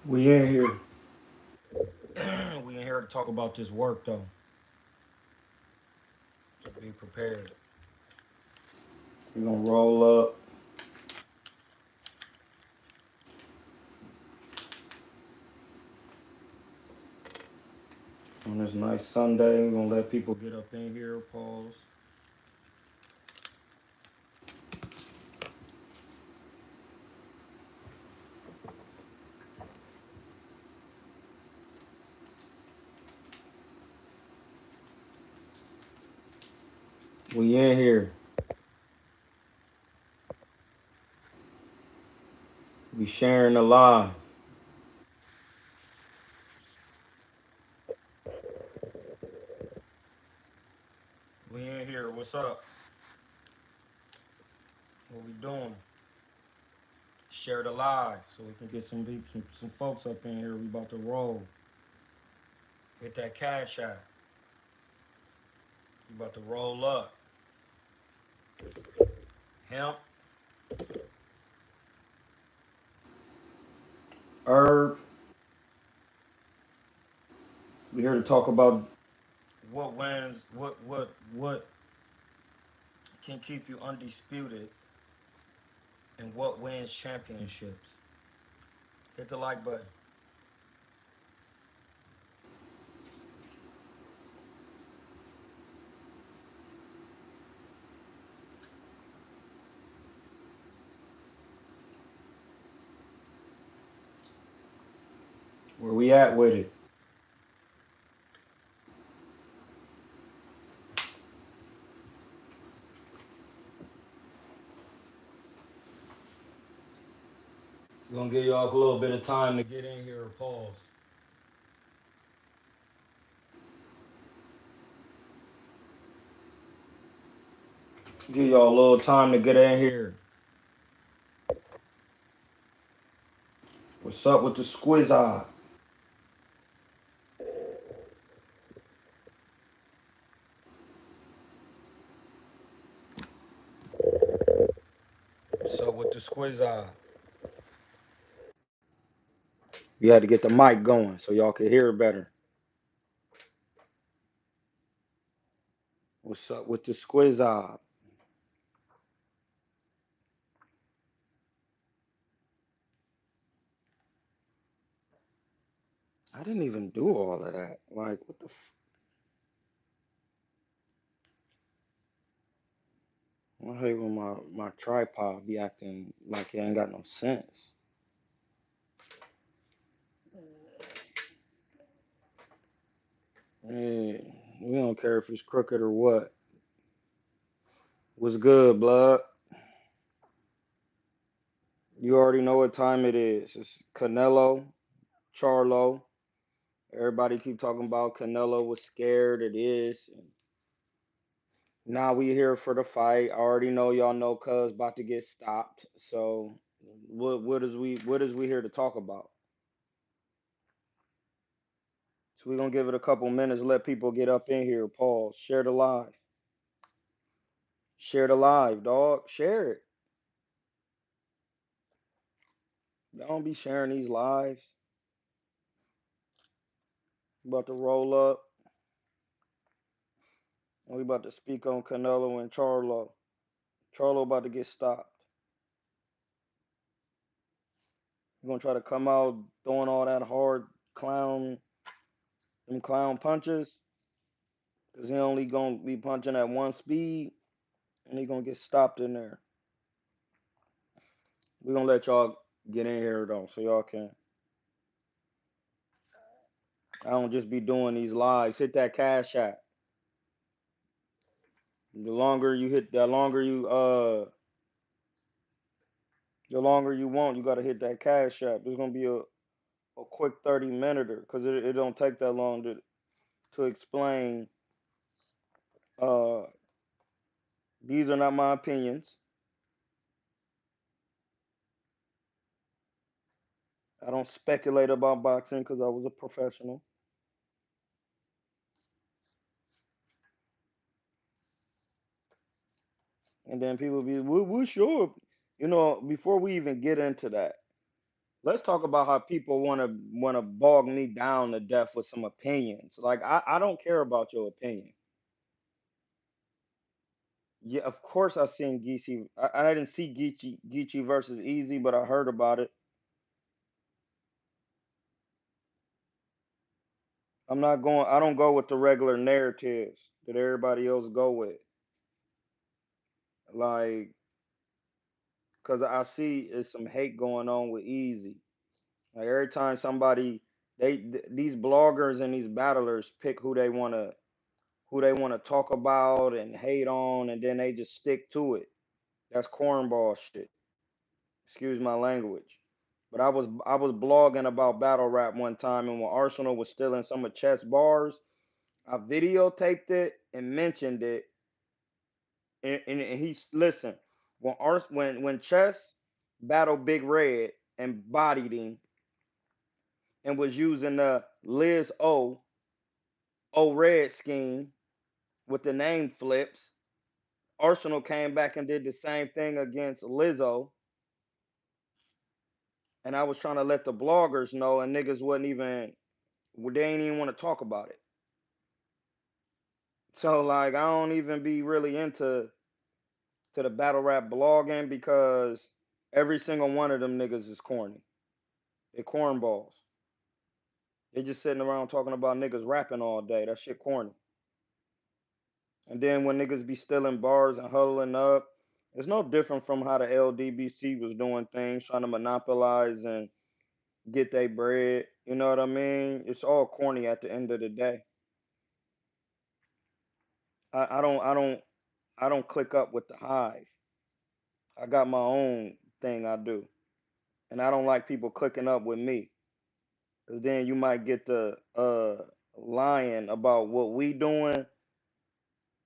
We in here. We in here to talk about this work though. So be prepared. We're gonna roll up on this nice Sunday. We're gonna let people get up in here. Pause. We in here. We sharing the live. We in here. What's up? What we doing? Share the live so we can get some folks up in here. We about to roll. Hit that cash app. We about to roll up. Hemp, herb. We here to talk about what wins, what can keep you undisputed, and what wins championships. Hit the like button. Where we at with it? We're gonna give y'all a little bit of time to get in here. Pause. Give y'all a little time to get in here. What's up with the squiz eye? What's up with the squiz eye? You had to get the mic going so y'all could hear it better. What's up with the squiz eye? I didn't even do all of that. Like, what the? I hate when my tripod be acting like it ain't got no sense. Hey, we don't care if it's crooked or what. What's good, blood? You already know what time it is. It's Canelo, Charlo. Everybody keep talking about Canelo was scared. It is. Now we here for the fight. I already know y'all know Cuz about to get stopped. So what is we here to talk about? So we're gonna give it a couple minutes, let people get up in here. Pause. Share the live. Share the live, dog. Share it. Don't be sharing these lives. About to roll up. And we about to speak on Canelo and Charlo. Charlo about to get stopped. You gonna try to come out throwing all that hard clown, them clown punches, cause he only gonna be punching at one speed, and he gonna get stopped in there. We gonna let y'all get in here though, so y'all can. I don't just be doing these lives. Hit that cash app. The longer you hit, the longer you want, you gotta hit that cash app. There's gonna be a quick 30 minute, cause it don't take that long to explain. Uh, these are not my opinions. I don't speculate about boxing because I was a professional. And then people be, we're sure. You know, before we even get into that, Let's talk about how people wanna bog me down to death with some opinions. Like I don't care about your opinion. Yeah, of course I seen Geechee. I didn't see Geechee versus Easy, but I heard about it. I don't go with the regular narratives that everybody else go with. Like, cause I see is some hate going on with Easy. Like every time somebody these bloggers and these battlers pick who they wanna talk about and hate on, and then they just stick to it. That's cornball shit. Excuse my language. But I was blogging about battle rap one time, and when Arsenal was stealing some of Chess bars, I videotaped it and mentioned it, and he's listen. When Chess battled Big Red and bodied him and was using the Liz O Red scheme with the name flips, Arsenal came back and did the same thing against Lizzo, and I was trying to let the bloggers know, and niggas wasn't even they ain't even want to talk about it. So like I don't even be really into the battle rap blogging because every single one of them niggas is corny. They cornballs. They just sitting around talking about niggas rapping all day. That shit corny. And then when niggas be stealing bars and huddling up, it's no different from how the LDBC was doing things, trying to monopolize and get their bread. You know what I mean? It's all corny at the end of the day. I don't click up with the hive. I got my own thing I do, and I don't like people clicking up with me, cause then you might get the lying about what we doing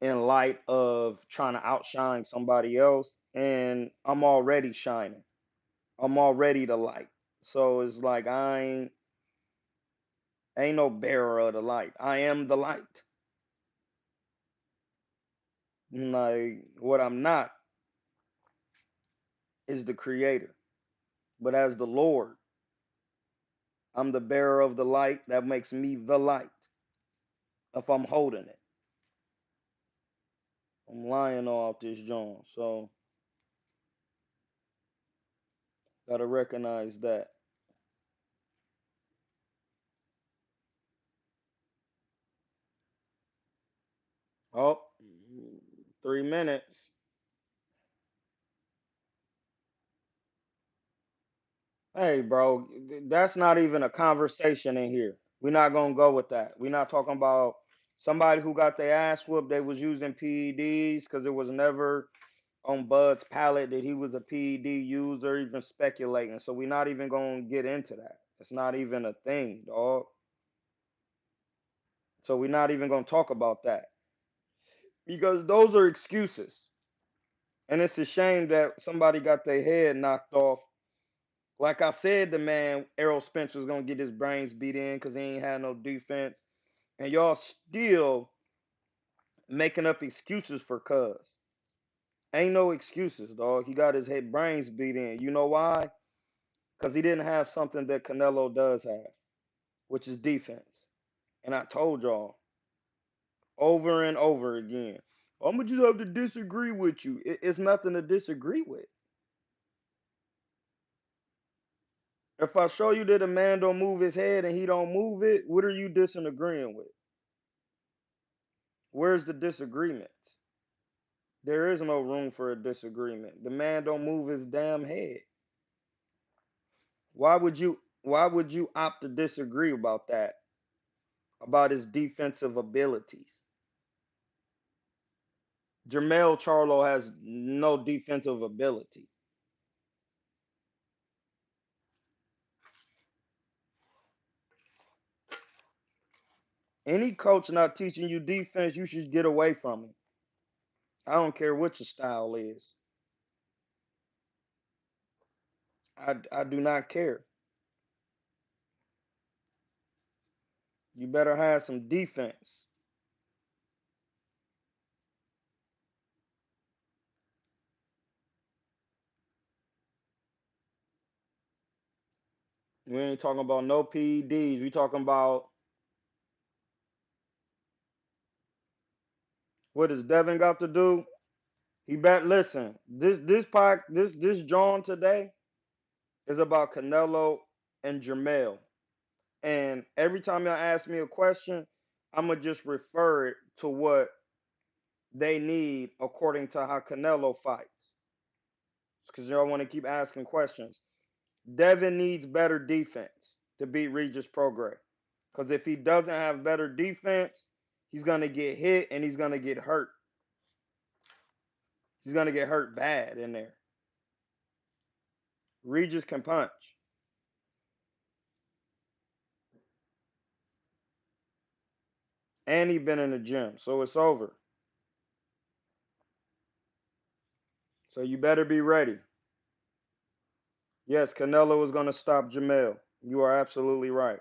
in light of trying to outshine somebody else, and I'm already shining. I'm already the light. So it's like ain't no bearer of the light. I am the light. Like what I'm not is the creator, but as the Lord, I'm the bearer of the light. That makes me the light if I'm holding it. I'm lying off this joint, so gotta recognize that. Oh, 3 minutes. Hey, bro, that's not even a conversation in here. We're not gonna go with that. We're not talking about somebody who got their ass whooped. They was using PEDs because it was never on Bud's palate that he was a PED user, even speculating. So we're not even gonna get into that. It's not even a thing, dog. So we're not even gonna talk about that because those are excuses. And it's a shame that somebody got their head knocked off. Like I said, the man Errol Spence was gonna get his brains beat in because he ain't had no defense, and y'all still making up excuses for Cuz. Ain't no excuses, dog. He got his head brains beat in. You know why? Because he didn't have something that Canelo does have, which is defense. And I told y'all over and over again, I'm gonna just have to disagree with you. It's nothing to disagree with. If I show you that a man don't move his head and he don't move it, what are you disagreeing with? Where's the disagreement? There is no room for a disagreement. The man don't move his damn head. Why would you opt to disagree about that? About his defensive abilities. Jermell Charlo has no defensive ability. Any coach not teaching you defense, you should get away from him. I don't care what your style is. I do not care. You better have some defense. We ain't talking about no PEDs. We talking about what does Devin got to do? He bet. Listen, this John today is about Canelo and Jermell. And every time y'all ask me a question, I'ma just refer it to what they need according to how Canelo fights. Because y'all want to keep asking questions. Devin needs better defense to beat Regis Prograis. Because if he doesn't have better defense, he's gonna get hit and he's gonna get hurt. He's gonna get hurt bad in there. Regis can punch. And he been in the gym, so it's over. So you better be ready. Yes, Canelo is gonna stop Jermell. You are absolutely right.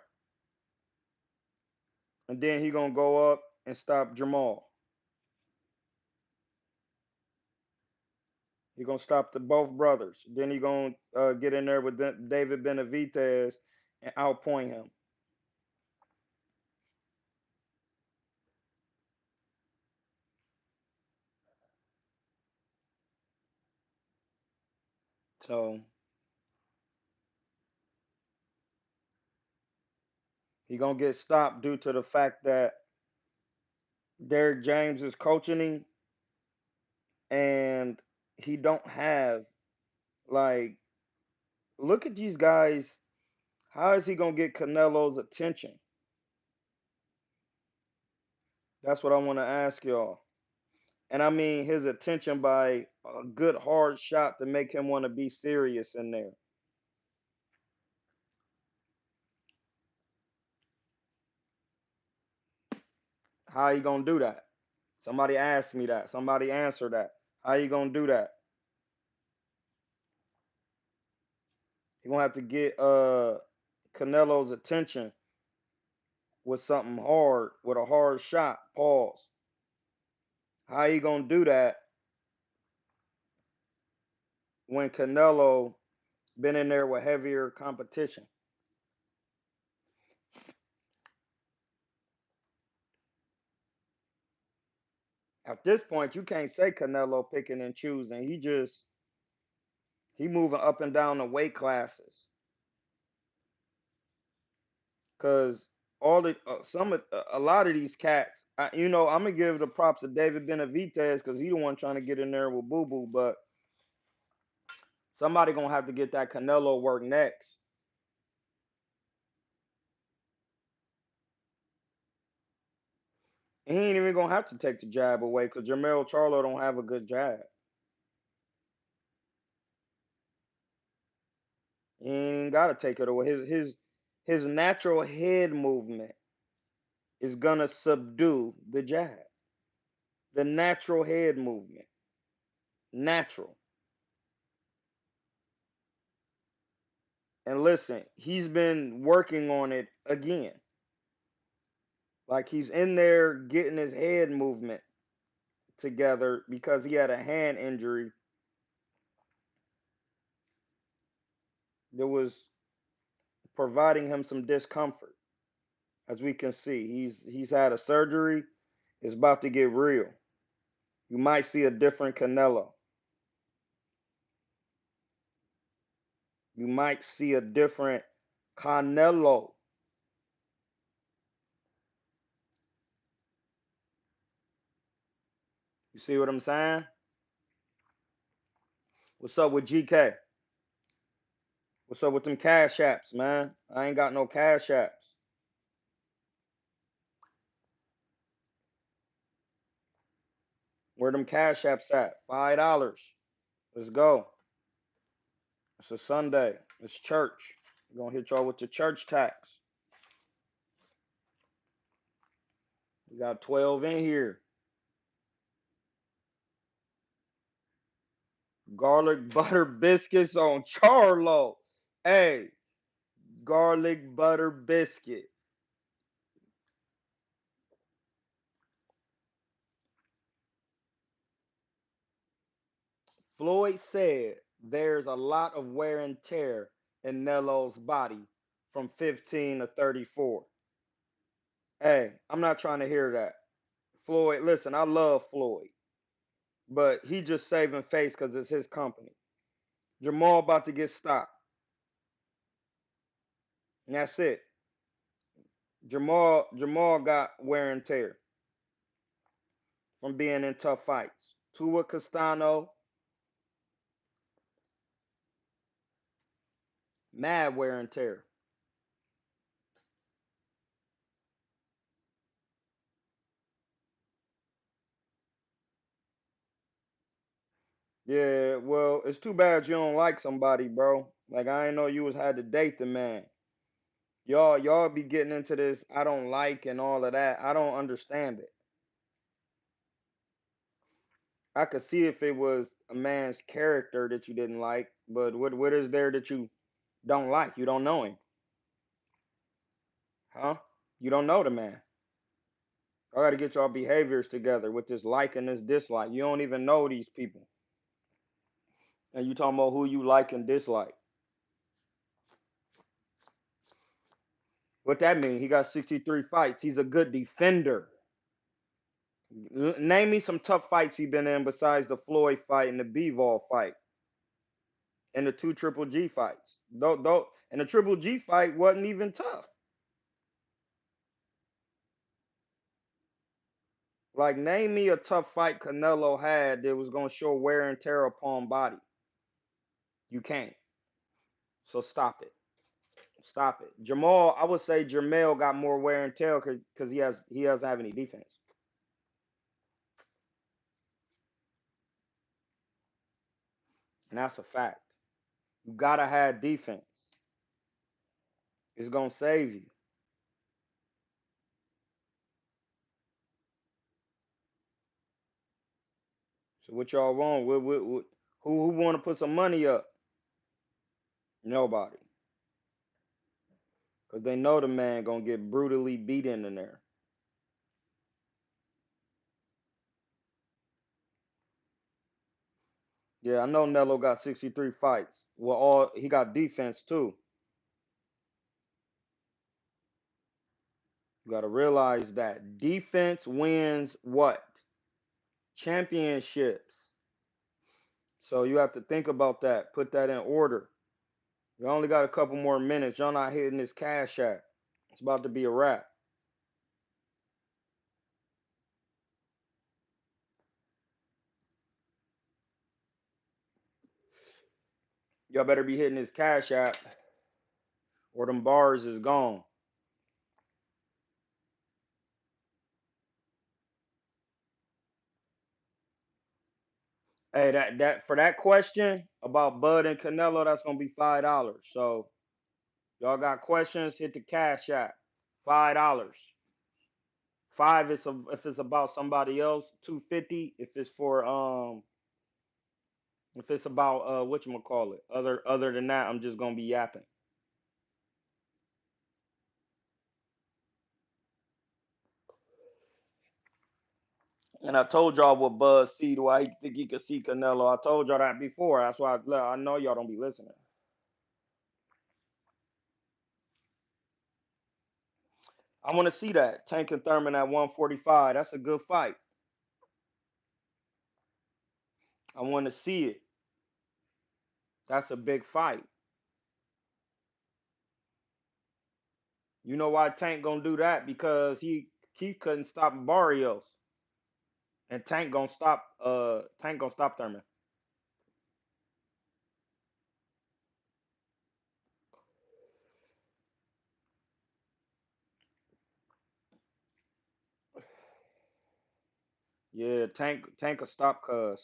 And then he gonna go up and stop Jermall. He gonna stop the both brothers. Then he gonna get in there with David Benavidez and outpoint him. So he gonna get stopped due to the fact that Derrick James is coaching him, and he don't have like. Look at these guys. How is he gonna get Canelo's attention? That's what I want to ask y'all. And I mean his attention by a good hard shot to make him want to be serious in there. How you gonna do that? Somebody asked me that. Somebody answer that. How you gonna do that? You gonna have to get Canelo's attention with something hard, with a hard shot. Pause. How you gonna do that when Canelo been in there with heavier competition? At this point, you can't say Canelo picking and choosing. He moving up and down the weight classes. Cause all the a lot of these cats, I'm gonna give the props to David Benavidez because he the one trying to get in there with Boo Boo, but somebody gonna have to get that Canelo work next. He ain't even gonna have to take the jab away because Jermell Charlo don't have a good jab. He ain't gotta take it away. His natural head movement is gonna subdue the jab. The natural head movement, natural. And listen, he's been working on it again. Like he's in there getting his head movement together because he had a hand injury that was providing him some discomfort. As we can see, he's had a surgery. It's about to get real. You might see a different Canelo. You might see a different Canelo. You see what I'm saying? What's up with GK? What's up with them cash apps, man? I ain't got no cash apps. Where them cash apps at? $5. Let's go. It's a Sunday. It's church. We're gonna hit y'all with the church tax. We got 12 in here. Garlic butter biscuits on Charlo. Hey, garlic butter biscuits. Floyd said there's a lot of wear and tear in Nelo's body. from 15 to 34. Hey, I'm not trying to hear that. Floyd, listen, I love Floyd, but he just saving face because it's his company. Jermell about to get stopped, and that's it. Jermell got wear and tear from being in tough fights. Tua Castano, mad wear and tear. Yeah, well, it's too bad you don't like somebody, bro. Like I didn't know you was had to date the man. Y'all be getting into this I don't like and all of that. I don't understand it. I could see if it was a man's character that you didn't like, but what is there that you don't like? You don't know him, huh? You don't know the man. I gotta get y'all behaviors together with this like and this dislike. You don't even know these people. And you talking about who you like and dislike. What that mean? He got 63 fights. He's a good defender. Name me some tough fights he been in besides the Floyd fight and the Bivol fight and the two Triple G fights. And the Triple G fight wasn't even tough. Like, name me a tough fight Canelo had that was gonna show wear and tear upon body. You can't. So stop it. Stop it. Jamal, I would say Jermell got more wear and tear because he doesn't have any defense, and that's a fact. You gotta have defense. It's gonna save you. So what y'all want? Who want to put some money up? Nobody, because they know the man gonna get brutally beaten in there. Yeah, I know Nello got 63 fights. Well, all he got defense too. You gotta realize that defense wins what? Championships. So you have to think about that. Put that in order. You only got a couple more minutes. Y'all not hitting this cash app. It's about to be a wrap. Y'all better be hitting this cash app or them bars is gone. Hey, that for that question about Bud and Canelo, that's gonna be $5. So y'all got questions? Hit the cash app. $5. Five is if it's about somebody else. 250 if it's for if it's about what you call it. Other than that, I'm just gonna be yapping. And I told y'all what Bud see why he think he could see Canelo. I told y'all that before. That's why I know y'all don't be listening. I want to see that Tank and Thurman at 145. That's a good fight. I want to see it. That's a big fight. You know why Tank gonna do that? Because he couldn't stop Barrios, and Tank gonna stop Thurman. Yeah, Tank will stop cuz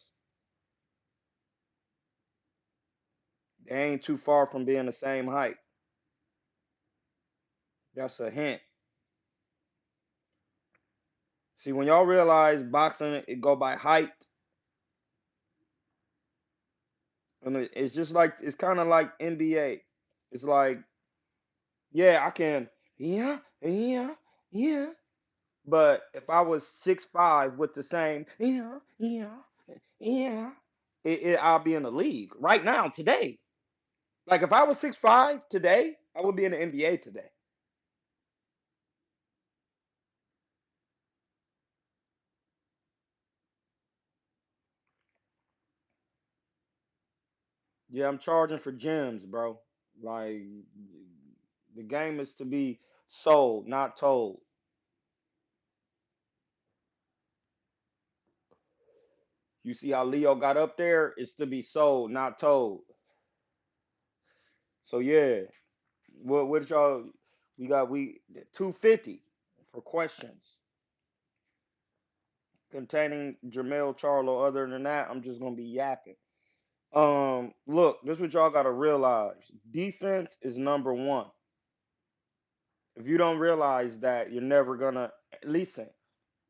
they ain't too far from being the same height. That's a hint. See, when y'all realize boxing it go by height, and it's just like it's kind of like NBA. It's like, yeah, I can, yeah. But if I was 6'5" with the same, yeah, I'll be in the league right now today. Like if I was 6'5" today, I would be in the NBA today. Yeah, I'm charging for gems, bro. Like the game is to be sold, not told. You see how Leo got up there? It's to be sold, not told. So yeah, what y'all? We 250 for questions containing Jermell Charlo. Other than that, I'm just gonna be yapping. Look, this is what y'all gotta realize. Defense is number one. If you don't realize that, you're never gonna listen.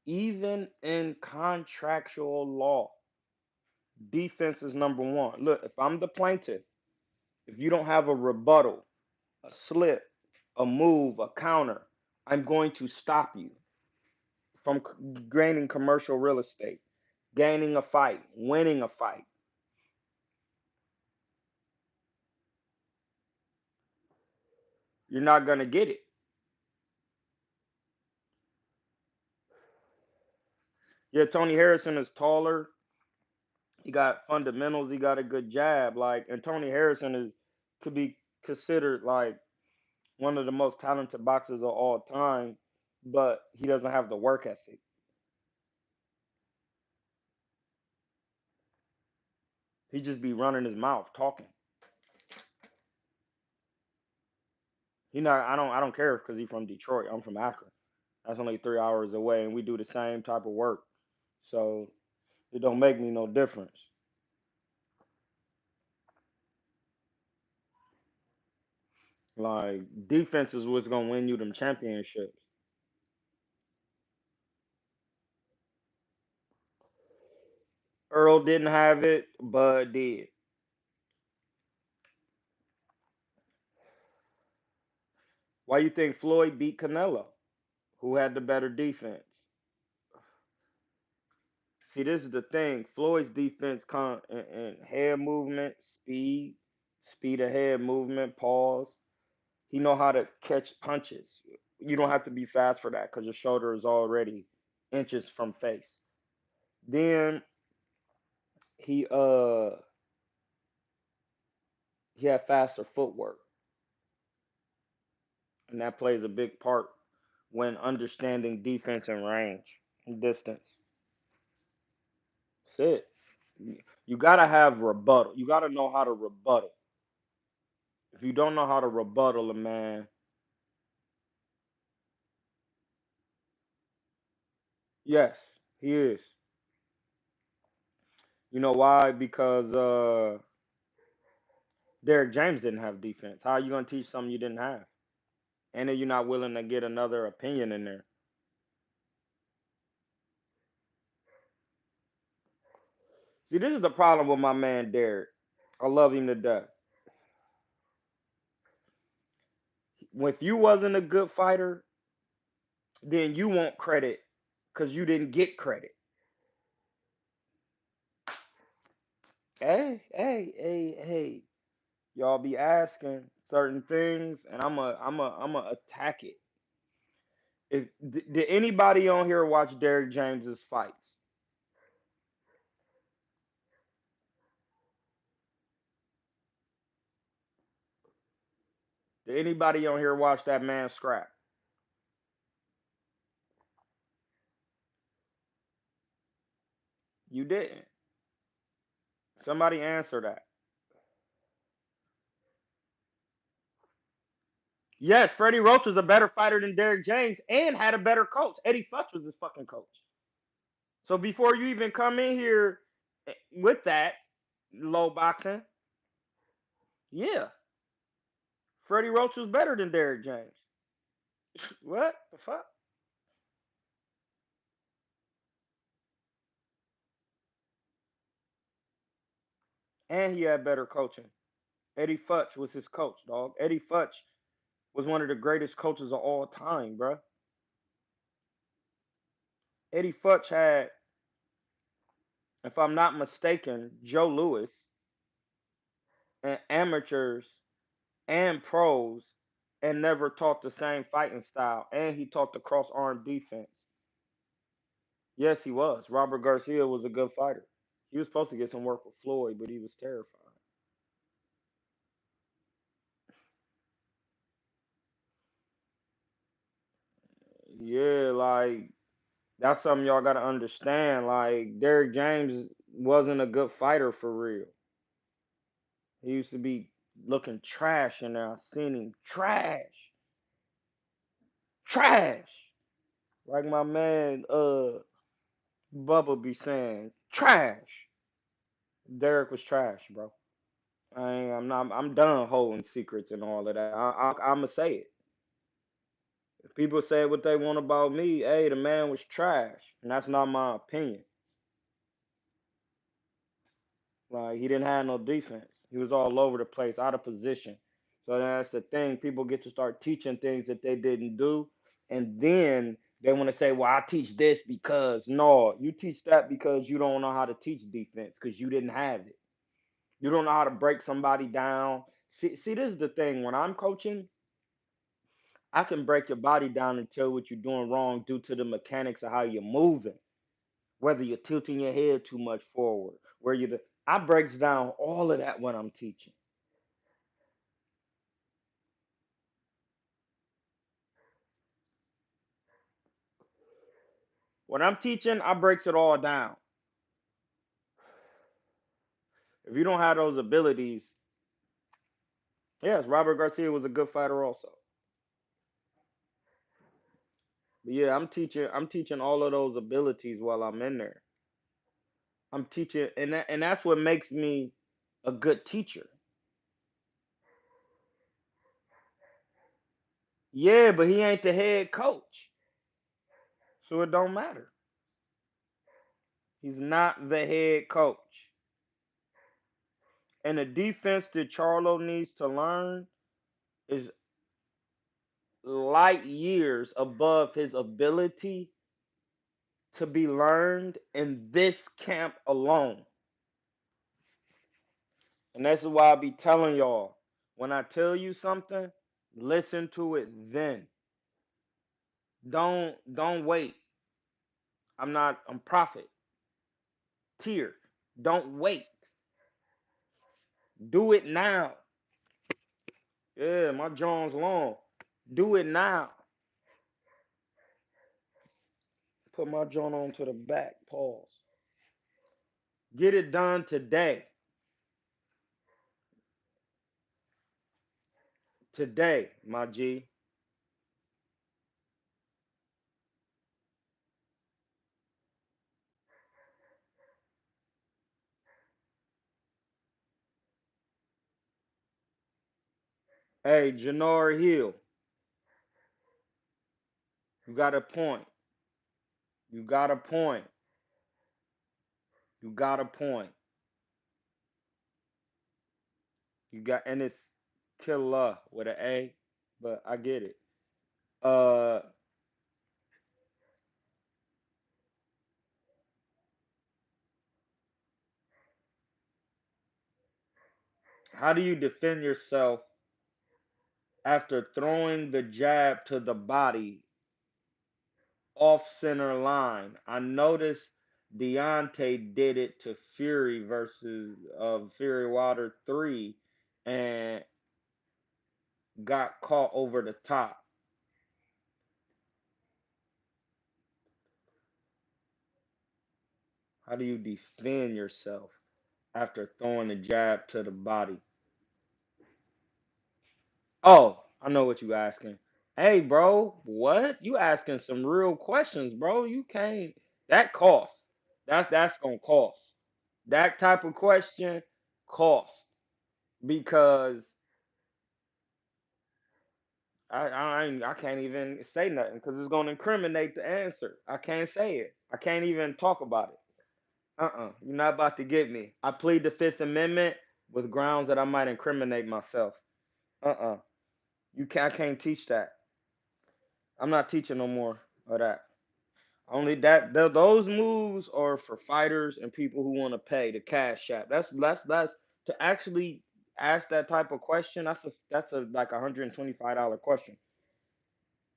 Even in contractual law, defense is number one. Look, if I'm the plaintiff, if you don't have a rebuttal, a slip, a move, a counter, I'm going to stop you from gaining commercial real estate, gaining a fight, winning a fight. You're not going to get it. Yeah, Tony Harrison is taller. He got fundamentals. He got a good jab. Like, and Tony Harrison is could be considered like one of the most talented boxers of all time, but he doesn't have the work ethic. He just be running his mouth talking. He not. I don't care because he's from Detroit. I'm from Akron. That's only 3 hours away, and we do the same type of work. So it don't make me no difference. Like defense is what's gonna win you them championships. Earl didn't have it, Bud did. Why you think Floyd beat Canelo? Who had the better defense? See, this is the thing. Floyd's defense come in head movement, speed of head movement, pause. He know how to catch punches. You don't have to be fast for that because your shoulder is already inches from face. Then he uh he had faster footwork, and that plays a big part when understanding defense and range and distance. That's it. You gotta have rebuttal. You gotta know how to rebuttal. If you don't know how to rebuttal a man, yes, he is. You know why? Because Derek James didn't have defense. How are you gonna teach something you didn't have? And then you're not willing to get another opinion in there. See, this is the problem with my man Derek. I love him to death. If you wasn't a good fighter, then you want credit because you didn't get credit. Hey. Y'all be asking certain things, and I'm a attack it. If did anybody on here watch Derek James's fights? Did anybody on here watch that man scrap? You didn't. Somebody answer that. Yes, Freddie Roach was a better fighter than Derek James and had a better coach. Eddie Futch was his fucking coach. So before you even come in here with that low boxing, yeah, Freddie Roach was better than Derek James. What the fuck? And he had better coaching. Eddie Futch was his coach, dog. Eddie Futch was one of the greatest coaches of all time, bro. Eddie Futch had, if I'm not mistaken, Joe Louis and amateurs. and pros and never taught the same fighting style. And he taught the cross arm defense. Yes, he was. Robert Garcia was a good fighter. He was supposed to get some work with Floyd, but he was terrified. Yeah, like that's something y'all gotta understand. Like Derrick James wasn't a good fighter for real. He used to be looking trash in there. I seen him trash, trash. Like my man Bubba be saying, trash. Derrick was trash, bro. I'm not. I'm done holding secrets and all of that. I'ma say it. If people say what they want about me, hey, the man was trash, and that's not my opinion. Like he didn't have no defense. He was all over the place, out of position. So that's the thing. People get to start teaching things that they didn't do, and then they want to say, "Well, I teach this because." No, you teach that because you don't know how to teach defense because you didn't have it. You don't know how to break somebody down. See, this is the thing. When I'm coaching, I can break your body down and tell what you're doing wrong due to the mechanics of how you're moving. Whether you're tilting your head too much forward, where I breaks down all of that when I'm teaching. When I'm teaching, I breaks it all down. If you don't have those abilities, yes, Robert Garcia was a good fighter also. But yeah, I'm teaching all of those abilities while I'm in there. I'm teaching, and that's what makes me a good teacher. Yeah, but he ain't the head coach, so it don't matter. He's not the head coach. And the defense that Charlo needs to learn is light years above his ability to be learned in this camp alone. And that's why I be telling y'all, when I tell you something, listen to it then. Don't wait. I'm prophet. Tier. Don't wait. Do it now. Yeah, my Jones long. Do it now. Put my joint on to the back. Pause. Get it done today. Today, my G. Hey, Janor Hill, you got a point. You got a point. You got a point. You got, and it's killer with an A, but I get it. Uh, how do you defend yourself after throwing the jab to the body off center line? I noticed Deontay did it to Fury versus Fury Wilder 3 and got caught over the top. How do you defend yourself after throwing a jab to the body? Oh, I know what you asking. Hey, bro, what? You asking some real questions, bro. You can't. That costs. That's gonna cost. That type of question costs because I can't even say nothing because it's gonna incriminate the answer. I can't say it. I can't even talk about it. You're not about to get me. I plead the Fifth Amendment with grounds that I might incriminate myself. Uh-uh. I can't teach that. I'm not teaching no more of that. Only those moves are for fighters and people who want to pay the cash app. That's to actually ask that type of question, that's a like $125 question.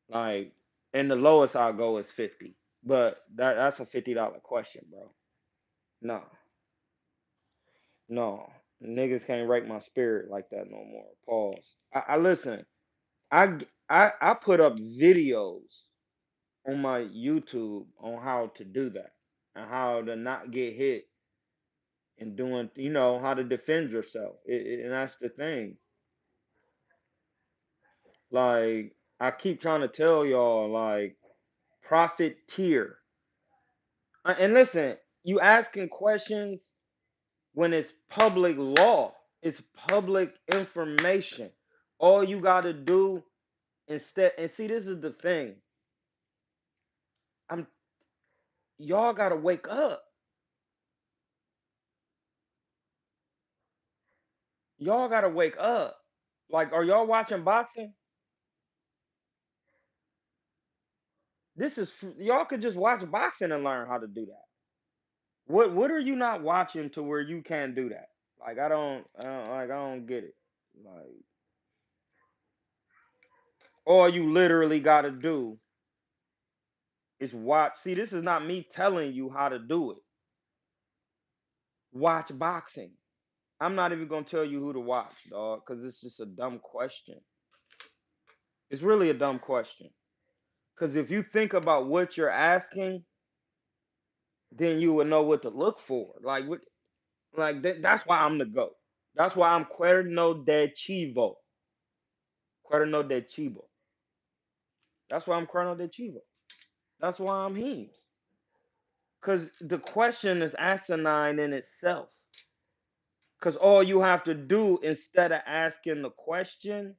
Like, and the lowest I'll go is 50. But that's a $50 question, bro. No, no, niggas can't rake my spirit like that no more. Pause. I listen. I put up videos on my YouTube on how to do that and how to not get hit and doing, how to defend yourself. And that's the thing. Like, I keep trying to tell y'all, like, profiteer. And listen, you asking questions when it's public law, it's public information. All you got to do instead, and see, this is the thing. I'm Y'all got to wake up. Y'all got to wake up. Like, are y'all watching boxing? Y'all could just watch boxing and learn how to do that. What are you not watching to where you can't do that? Like, I don't get it. Like, all you literally got to do is watch. See, this is not me telling you how to do it. Watch boxing. I'm not even gonna tell you who to watch, dog, because it's just a dumb question. It's really a dumb question. Because if you think about what you're asking, then you would know what to look for. That's why I'm the GOAT. That's why I'm CuernoDeChivo. CuernoDeChivo. That's why I'm CuernoDeChivo. That's why I'm Heems. Because the question is asinine in itself. Because all you have to do instead of asking the question,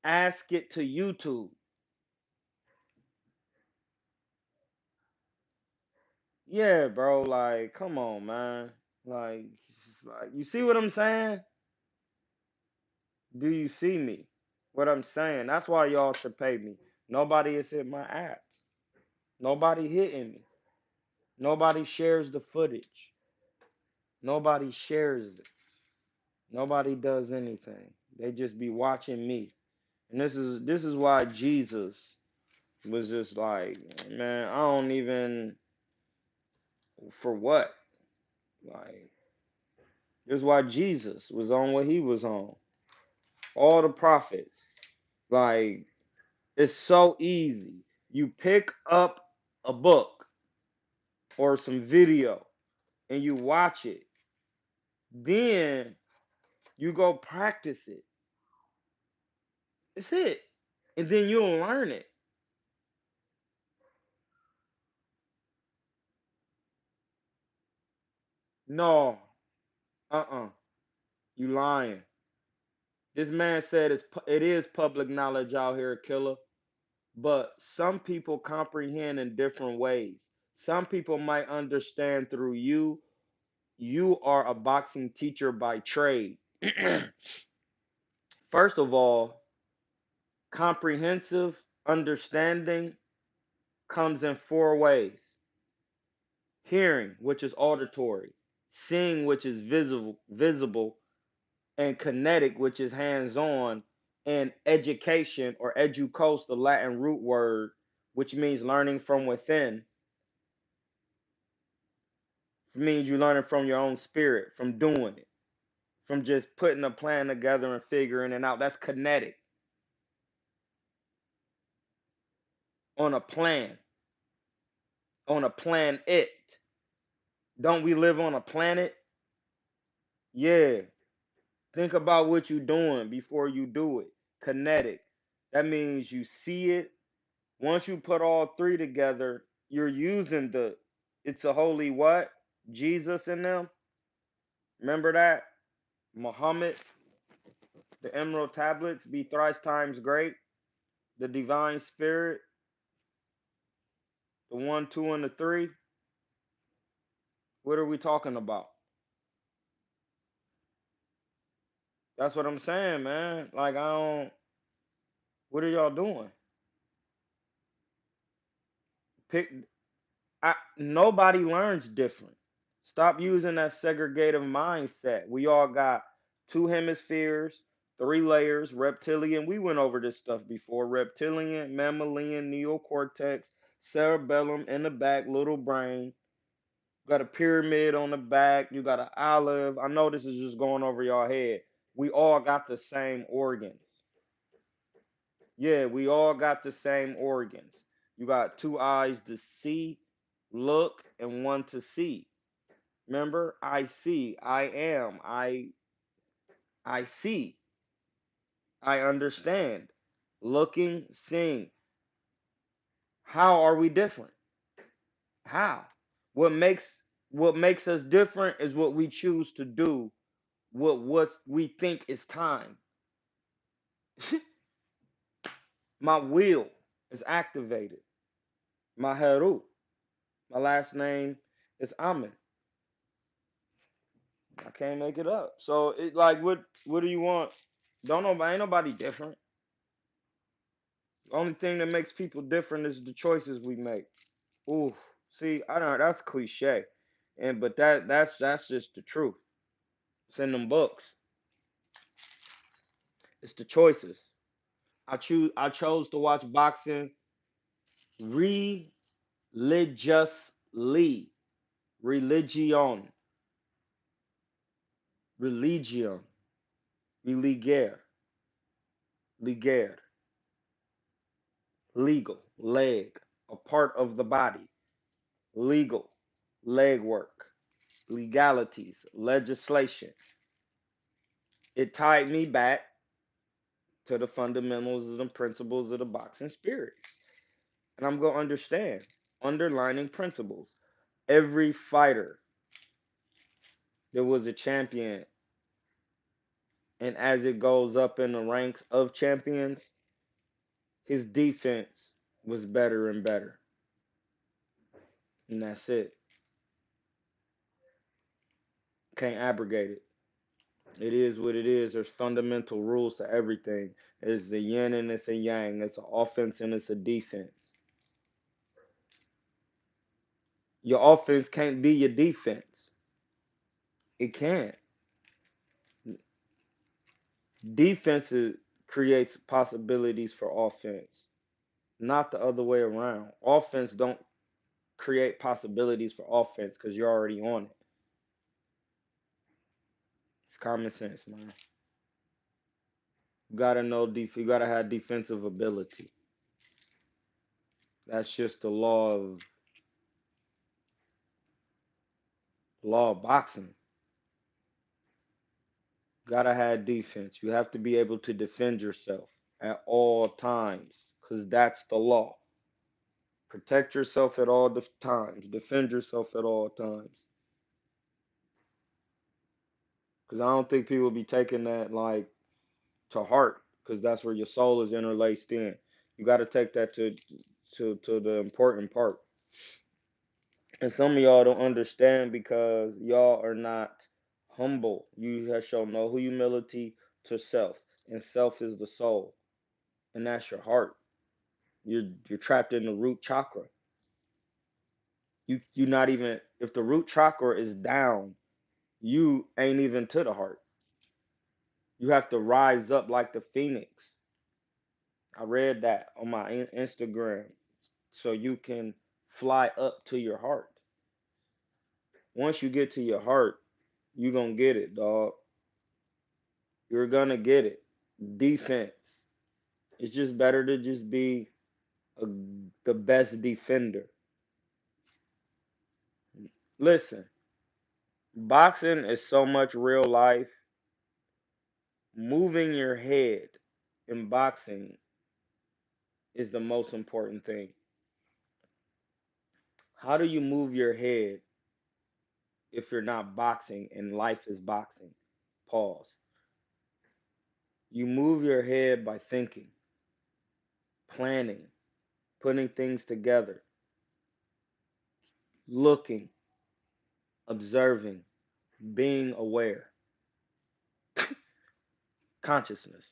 ask it to YouTube. Yeah, bro. Like, come on, man. Like, you see what I'm saying? Do you see me? What I'm saying? That's why y'all should pay me. Nobody has hit my apps. Nobody hitting me. Nobody shares the footage. Nobody shares it. Nobody does anything. They just be watching me. And this is why Jesus was just like, man, I don't even for what? Like, this is why Jesus was on what he was on. All the prophets. Like, it's so easy. You pick up a book or some video and you watch it. Then you go practice it. That's it. And then you'll learn it. No. Uh-uh. You lying. This man said it is public knowledge out here, killer. But some people comprehend in different ways. Some people might understand through you. You are a boxing teacher by trade. First of all, comprehensive understanding comes in four ways: hearing, which is auditory; seeing, which is visible; and kinetic, which is hands-on; and education, or educos, the Latin root word, which means learning from within. It means you learning from your own spirit, from doing it, from just putting a plan together and figuring it out. That's kinetic. On a plan, on a plan it. Don't we live on a planet? Yeah. Think about what you're doing before you do it. Kinetic. That means you see it. Once you put all three together, you're using it's a holy what? Jesus in them. Remember that? Muhammad, the emerald tablets, be thrice times great. The divine spirit, the one, two, and the three. What are we talking about? That's what I'm saying, man. Like, I don't. What are y'all doing? Pick. Nobody learns different. Stop using that segregative mindset. We all got two hemispheres, three layers, reptilian. We went over this stuff before. Reptilian, mammalian, neocortex, cerebellum in the back, little brain. Got a pyramid on the back. You got an olive. I know this is just going over your head. We all got the same organs. Yeah, we all got the same organs. You got two eyes to see, look, and one to see. Remember, I see, I am, I see, I understand. Looking, seeing. How are we different? How? What makes what makes us different is what we choose to do, what we think is time. My will is activated. My heru. My last name is Amen. I can't make it up. So it like what do you want? Don't know ain't nobody different. The only thing that makes people different is the choices we make. Ooh, see, I don't. That's cliche, and but that's just the truth. It's in them books. It's the choices. I chose to watch boxing religiously. Religion. Religion. Religer. Liger. Legal. Leg. A part of the body. Legal. Leg work. Legalities. Legislation. It tied me back to the fundamentals and the principles of the boxing spirit. And I'm going to understand underlining principles. Every fighter that was a champion, and as it goes up in the ranks of champions, his defense was better and better. And that's it. Can't abrogate it. It is what it is. There's fundamental rules to everything. It's a yin and it's a yang. It's an offense and it's a defense. Your offense can't be your defense. It can't. Defense creates possibilities for offense, not the other way around. Offense don't create possibilities for offense because you're already on it. It's common sense, man. You gotta know you gotta have defensive ability. That's just the law of boxing. You gotta have defense. You have to be able to defend yourself at all times because that's the law. Protect yourself at all times. Defend yourself at all times. Because I don't think people be taking that like to heart because that's where your soul is interlaced in. You got to take that to the important part. And some of y'all don't understand because y'all are not humble. You have shown no humility to self, and self is the soul, and that's your heart. You're trapped in the root chakra. You're not even if the root chakra is down, you ain't even to the heart. You have to rise up like the phoenix. I read that on my Instagram. So you can fly up to your heart. Once you get to your heart, you're going to get it, dog. You're going to get it. Defense. It's just better to just be a, the best defender. Listen, boxing is so much real life. Moving your head in boxing is the most important thing. How do you move your head if you're not boxing and life is boxing? Pause. You move your head by thinking, planning, putting things together, looking, observing, being aware, consciousness,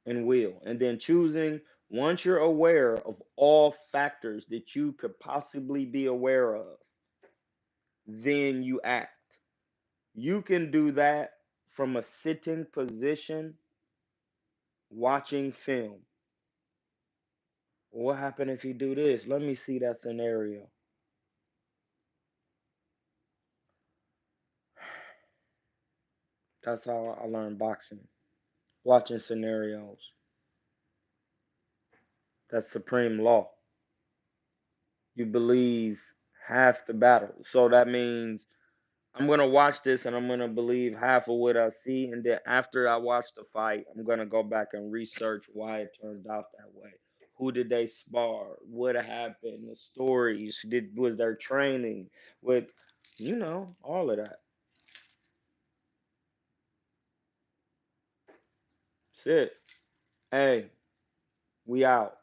and will. And then choosing, once you're aware of all factors that you could possibly be aware of, then you act. You can do that from a sitting position watching film. What happened if he do this? Let me see that scenario. That's how I learned boxing. Watching scenarios. That's supreme law. You believe half the battle. So that means I'm gonna watch this and I'm gonna believe half of what I see, and then after I watch the fight, I'm gonna go back and research why it turned out that way. Who did they spar? What happened? The stories. Did was their training? With all of that. That's it. Hey, we out.